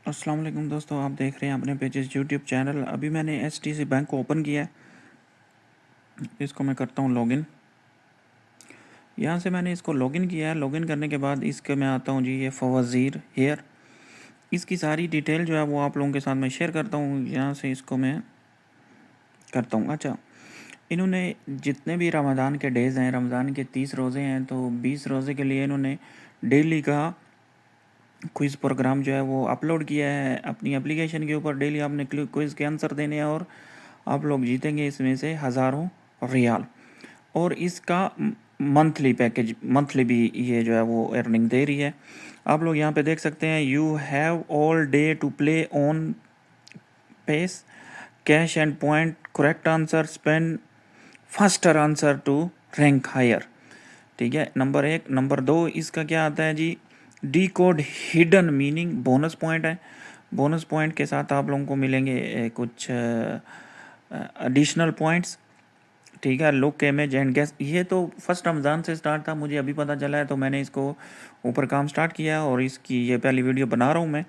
अस्सलाम वालेकुम दोस्तों, आप देख रहे हैं अपने पेजेस यूट्यूब चैनल। अभी मैंने एचडीएफसी बैंक को ओपन किया है। इसको मैं करता हूँ लॉगिन। यहाँ से मैंने इसको लॉगिन किया है। लॉगिन करने के बाद इसके मैं आता हूँ जी, ये फवाजीर हेयर। इसकी सारी डिटेल जो है वो आप लोगों के साथ मैं शेयर करता हूँ। यहाँ से इसको मैं करता हूँ। अच्छा, इन्होंने जितने भी रमज़ान के डेज़ हैं, रमज़ान के 30 रोज़े हैं, तो 20 रोज़े के लिए इन्होंने डेली का क्विज़ प्रोग्राम जो है वो अपलोड किया है अपनी एप्लीकेशन के ऊपर। डेली आपने क्विज़ के आंसर देने हैं और आप लोग जीतेंगे इसमें से हज़ारों रियाल। और इसका मंथली पैकेज, मंथली भी ये जो है वो अर्निंग दे रही है। आप लोग यहाँ पे देख सकते हैं, you have all day to play on pace cash and point, correct answer, spend faster answer to rank higher. ठीक है, नंबर 1। नंबर 2 इसका क्या आता है जी, decode hidden meaning bonus point है। बोनस पॉइंट के साथ आप लोगों को मिलेंगे कुछ एडिशनल पॉइंट्स। ठीक है, लुक, इमेज एंड गेस। ये तो फर्स्ट रमज़ान से स्टार्ट था, मुझे अभी पता चला है, तो मैंने इसको ऊपर काम स्टार्ट किया और इसकी ये पहली वीडियो बना रहा हूँ मैं।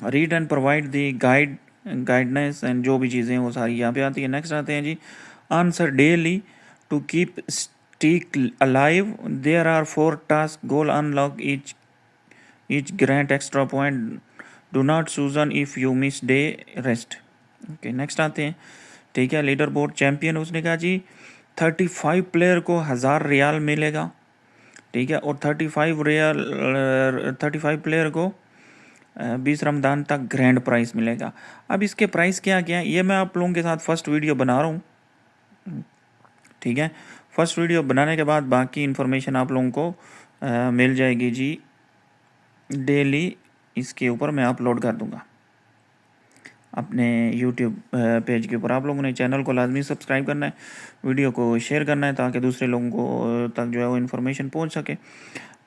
Read and provide the guidance and जो भी चीज़ें वो सारी यहाँ पे आती है। नेक्स्ट आते हैं जी, answer daily to keep streak alive, there are 4 task, goal unlock each grant extra point, do not Susan if you miss day rest। Okay, next आते हैं। ठीक है, लीडर बोर्ड चैंपियन, उसने कहा जी 35 प्लेयर को 1000 रियाल मिलेगा। ठीक है, और 35 प्लेयर को 20 रमज़ान तक ग्रैंड प्राइस मिलेगा। अब इसके प्राइस क्या क्या है, ये मैं आप लोगों के साथ फर्स्ट वीडियो बना रहा हूँ। ठीक है, फर्स्ट वीडियो बनाने के बाद बाकी इन्फॉर्मेशन आप लोगों को मिल जाएगी जी, डेली इसके ऊपर मैं अपलोड कर दूंगा अपने यूट्यूब पेज के ऊपर। आप लोगों ने चैनल को लाजमी सब्सक्राइब करना है, वीडियो को शेयर करना है ताकि दूसरे लोगों को तक जो है वो इन्फॉर्मेशन पहुंच सके।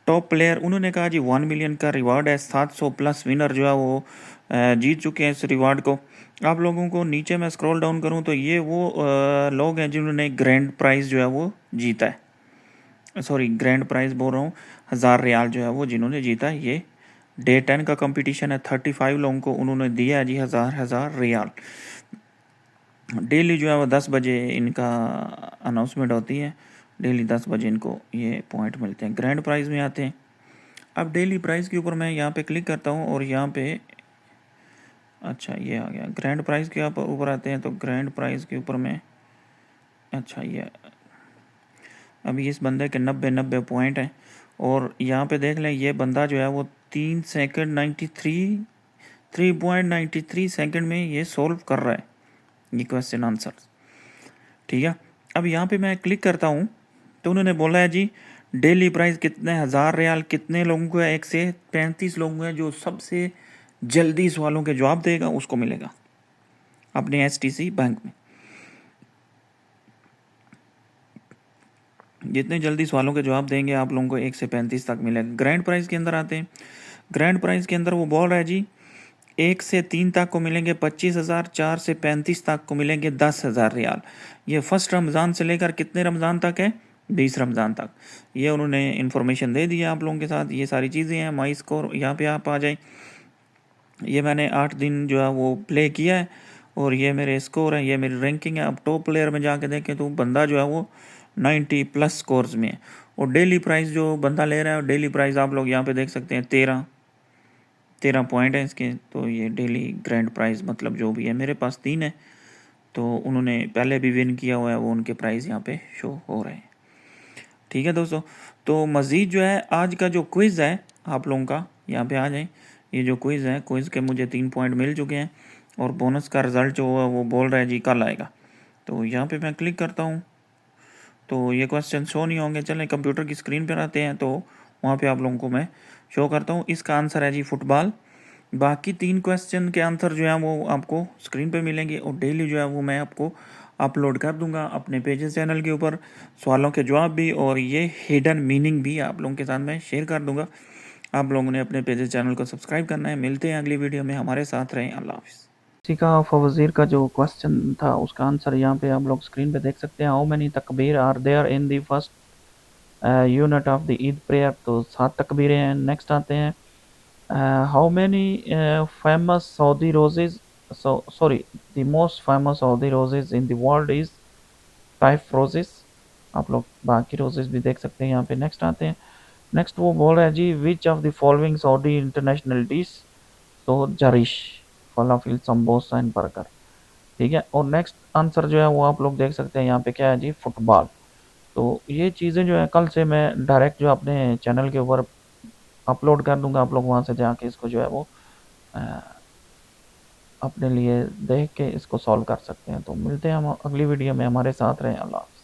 टॉप प्लेयर, उन्होंने कहा जी 1 मिलियन का रिवार्ड है, 700 प्लस विनर जो है वो जीत चुके हैं इस रिवार्ड को। आप लोगों को नीचे मैं स्क्रॉल डाउन करूं तो ये वो लोग हैं जिन्होंने ग्रैंड प्राइज़ जो है वो जीता है। सॉरी, ग्रैंड प्राइज़ बोल रहा हूँ, 1000 रियाल जो है वो जिन्होंने जीता है। ये डे 10 का कंपटीशन है, 35 लोगों को उन्होंने दिया है जी 1000 रियाल। डेली जो है वो 10 बजे इनका अनाउंसमेंट होती है, डेली 10 बजे इनको ये पॉइंट मिलते हैं। ग्रैंड प्राइज़ में आते हैं। अब डेली प्राइज़ के ऊपर मैं यहाँ पे क्लिक करता हूँ और यहाँ पे, अच्छा ये आ गया ग्रैंड प्राइज़ के ऊपर आते हैं। तो ग्रैंड प्राइज़ के ऊपर में, अच्छा ये अभी इस बंदे के 90 पॉइंट हैं और यहाँ पे देख लें, ये बंदा जो है वो 3.93 सेकंड में ये सोल्व कर रहा है ये क्वेश्चन आंसर। ठीक है, अब यहाँ पे मैं क्लिक करता हूँ तो उन्होंने बोला है जी डेली प्राइस कितने, 1000 रियाल। कितने लोगों को है, 1 से 35 लोगों हैं जो सबसे जल्दी सवालों के जवाब देगा उसको मिलेगा अपने एचडीएफसी बैंक में। जितने जल्दी सवालों के जवाब देंगे आप लोगों को 1 से 35 तक मिलेगा। ग्रैंड प्राइज़ के अंदर आते हैं। ग्रैंड प्राइज़ के अंदर वो बोल रहा है जी 1 से 3 तक को मिलेंगे 25,000, 4 से 35 तक को मिलेंगे 10,000 रियाल। ये फर्स्ट रमज़ान से लेकर कितने रमज़ान तक है, 20 रमज़ान तक। ये उन्होंने इन्फॉर्मेशन दे दी है आप लोगों के साथ। ये सारी चीज़ें हैं। माई स्कोर यहाँ पे आप आ जाए, ये मैंने 8 दिन जो है वो प्ले किया है और ये मेरे स्कोर हैं, ये मेरी रैंकिंग है। अब टॉप प्लेयर में जाके देखें तो बंदा जो है वो 90 प्लस स्कोर्स में है। और डेली प्राइस जो बंदा ले रहा है, डेली प्राइस आप लोग यहाँ पे देख सकते हैं, 13 पॉइंट है इसके। तो ये डेली ग्रैंड प्राइस मतलब जो भी है, मेरे पास 3 है, तो उन्होंने पहले भी विन किया हुआ है, वो उनके प्राइस यहाँ पे शो हो रहे हैं। ठीक है दोस्तों, तो मज़ीद जो है आज का जो क्विज़ है आप लोगों का, यहाँ पे आ जाए। ये जो क्विज़ है, क्विज़ के मुझे 3 पॉइंट मिल चुके हैं और बोनस का रिज़ल्ट जो है वो बोल रहा है जी कल आएगा। तो यहाँ पे मैं क्लिक करता हूँ तो ये क्वेश्चन शो नहीं होंगे। चलें कंप्यूटर की स्क्रीन पर आते हैं तो वहाँ पे आप लोगों को मैं शो करता हूँ। इसका आंसर है जी फुटबॉल। बाकी 3 क्वेश्चन के आंसर जो हैं वो आपको स्क्रीन पे मिलेंगे और डेली जो है वो मैं आपको अपलोड कर दूंगा अपने पेजेस चैनल के ऊपर, सवालों के जवाब भी और ये हिडन मीनिंग भी आप लोगों के साथ मैं शेयर कर दूंगा। आप लोगों ने अपने पेजेस चैनल को सब्सक्राइब करना है। मिलते हैं अगली वीडियो में, हमारे साथ रहें। अल्लाह हाफिज़। इसी का फवज़ीर का जो क्वेश्चन था उसका आंसर यहाँ पे आप लोग स्क्रीन पे देख सकते हैं। How many takbir are there in the first unit of the Eid prayer. तो 7 तकबीरें हैं। नेक्स्ट आते हैं, How many famous Saudi roses? So sorry, the most famous Saudi roses in the world is 5 roses. आप लोग बाकी रोजेस भी देख सकते हैं यहाँ पे। नेक्स्ट आते हैं। नेक्स्ट वो बोल रहा है जी, which of the following Saudi international dish? तो jareesh, falafel, samosa and burger. ठीक है। और नेक्स्ट आंसर जो है वो आप लोग देख सकते हैं यहाँ पे, क्या है जी, फुटबॉल। तो ये चीज़ें जो है कल से मैं डायरेक्ट जो अपने चैनल के ऊपर अपलोड कर दूंगा, आप लोग वहाँ से जाके इसको जो है वो अ, अपने लिए देख के इसको सॉल्व कर सकते हैं। तो मिलते हैं हम अगली वीडियो में, हमारे साथ रहें। अल्लाह हाफ़िज़।